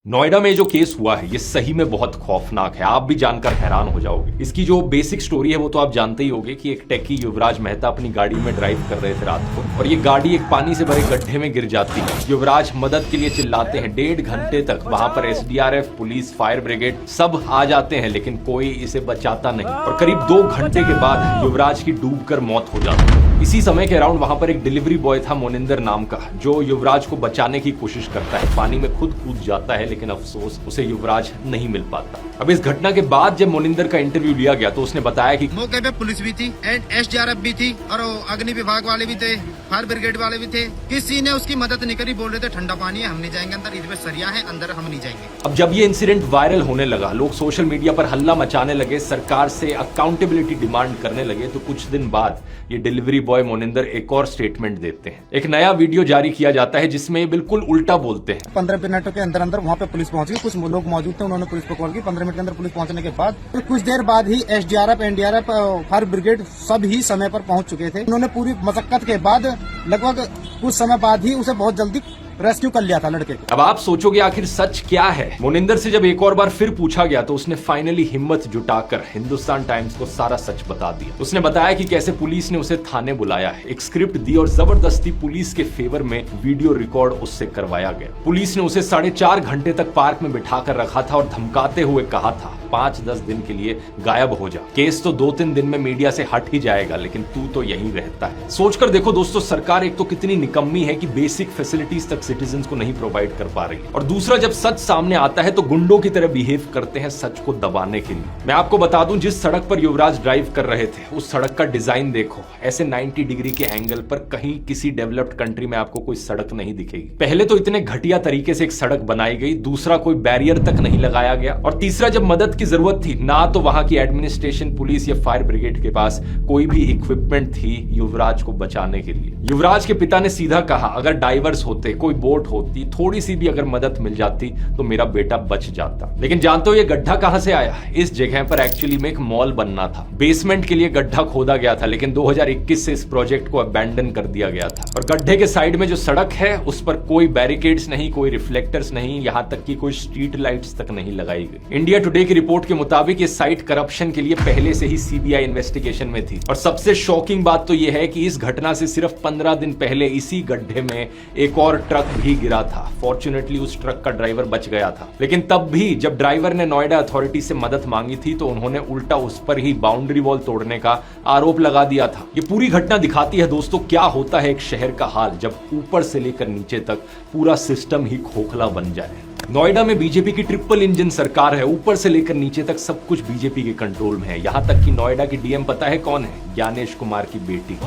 नोएडा में जो केस हुआ है ये सही में बहुत खौफनाक है। आप भी जानकर हैरान हो जाओगे। इसकी जो बेसिक स्टोरी है वो तो आप जानते ही होंगे कि एक टेकी युवराज मेहता अपनी गाड़ी में ड्राइव कर रहे थे रात को और ये गाड़ी एक पानी से भरे गड्ढे में गिर जाती है। युवराज मदद के लिए चिल्लाते हैं। 1.5 घंटे तक वहां पर एसडीआरएफ, पुलिस, फायर ब्रिगेड सब आ जाते हैं लेकिन कोई इसे बचाता नहीं और करीब 2 घंटे के बाद युवराज की डूबकर मौत हो जाती है। इसी समय के अराउंड वहां पर एक डिलीवरी बॉय था मोनिंदर नाम का, जो युवराज को बचाने की कोशिश करता है। पानी में खुद कूद जाता है लेकिन अफसोस उसे युवराज नहीं मिल पाता। अब इस घटना के बाद जब मोनिंदर का इंटरव्यू लिया गया तो उसने बताया कि मौके पे पुलिस भी थी, एसडीआरएफ भी थी और अग्नि विभाग वाले भी थे, फायर ब्रिगेड वाले भी थे। किसी ने उसकी मदद नहीं करी। बोल रहे थे ठंडा पानी है, हम नहीं जाएंगे अंदर, इसमें सरिया है, अंदर हम नहीं जाएंगे। अब जब ये इंसिडेंट वायरल होने लगा, लोग सोशल मीडिया पर हल्ला मचाने लगे, सरकार से अकाउंटेबिलिटी डिमांड करने लगे, तो कुछ दिन बाद ये डिलीवरी बॉय मोनिंदर एक और स्टेटमेंट देते हैं। एक नया वीडियो जारी किया जाता है जिसमें बिल्कुल उल्टा बोलते हैं। 15 मिनट के अंदर अंदर वहाँ पे पुलिस पहुंच गई। कुछ लोग मौजूद थे, उन्होंने पुलिस को कॉल की। 15 मिनट के अंदर पुलिस पहुंचने के बाद तो कुछ देर बाद ही एसडीआरएफ, एनडीआरएफ, फायर ब्रिगेड सब ही समय पर पहुंच चुके थे। उन्होंने पूरी मशक्कत के बाद लगभग कुछ समय बाद ही उसे बहुत जल्दी रेस्क्यू कर लिया था लड़के को। अब आप सोचोगे आखिर सच क्या है। मोनिंदर से जब एक और बार फिर पूछा गया तो उसने फाइनली हिम्मत जुटाकर हिंदुस्तान टाइम्स को सारा सच बता दिया। उसने बताया कि कैसे पुलिस ने उसे थाने बुलाया है, एक स्क्रिप्ट दी और जबरदस्ती पुलिस के फेवर में वीडियो रिकॉर्ड उससे करवाया गया। पुलिस ने उसे 4.5 घंटे तक पार्क में बिठा कर रखा था और धमकाते हुए कहा था 5-10 दिन के लिए गायब हो जा, केस तो 2-3 दिन में मीडिया से हट ही जाएगा लेकिन तू तो यहीं रहता है। सोचकर देखो दोस्तों, सरकार एक तो कितनी निकम्मी है कि बेसिक फैसिलिटीज तक सिटीजंस को नहीं प्रोवाइड कर पा रही है और दूसरा जब सच सामने आता है तो गुंडों की तरह बिहेव करते हैं सच को दबाने के लिए। मैं आपको बता दूं, जिस सड़क पर युवराज ड्राइव कर रहे थे उस सड़क का डिजाइन देखो, ऐसे 90 डिग्री के एंगल पर कहीं किसी डेवलप्ड कंट्री में आपको कोई सड़क नहीं दिखेगी। पहले तो इतने घटिया तरीके से एक सड़क बनाई गई, दूसरा कोई बैरियर तक नहीं लगाया गया और तीसरा जब मदद की जरूरत थी ना तो वहां की एडमिनिस्ट्रेशन, पुलिस या फायर ब्रिगेड के पास कोई भी इक्विपमेंट थी युवराज को बचाने के लिए। युवराज के पिता ने सीधा कहा, अगर डाइवर्स होते, कोई बोट होती, थोड़ी सी भी अगर मदद मिल जाती तो मेरा बेटा बच जाता। लेकिन जानते हो ये गड्ढा कहां से आया? इस जगह पर एक्चुअली में एक मॉल बनना था। बेसमेंट के लिए गड्ढा खोदा गया था लेकिन 2021 से इस प्रोजेक्ट को अबैंडन कर दिया गया था और गड्ढे के साइड में जो सड़क है उस पर कोई बैरिकेड्स नहीं, कोई रिफ्लेक्टर्स नहीं, यहां तक कि कोई स्ट्रीट लाइट्स तक नहीं लगाई गई। इंडिया टुडे की रिपोर्ट के मुताबिक ये साइट करप्शन के लिए पहले से ही सीबीआई इन्वेस्टिगेशन में थी और सबसे शॉकिंग बात तो यह है कि इस घटना से सिर्फ 15 दिन पहले इसी गड्ढे में एक और ट्रक भी गिरा था। फॉर्चुनेटली उस ट्रक का ड्राइवर बच गया था लेकिन तब भी जब ड्राइवर ने नोएडा अथॉरिटी से मदद मांगी थी तो उन्होंने उल्टा उस पर ही बाउंड्री वॉल तोड़ने का आरोप लगा दिया था। ये पूरी घटना दिखाती है दोस्तों क्या होता है एक शहर का हाल जब ऊपर से लेकर नीचे तक पूरा सिस्टम ही खोखला बन जाए। नोएडा में बीजेपी की ट्रिपल इंजन सरकार है, ऊपर से लेकर नीचे तक सब कुछ बीजेपी के कंट्रोल में है। यहां तक कि नोएडा की डीएम पता है कौन है? ज्ञानेश कुमार की बेटी।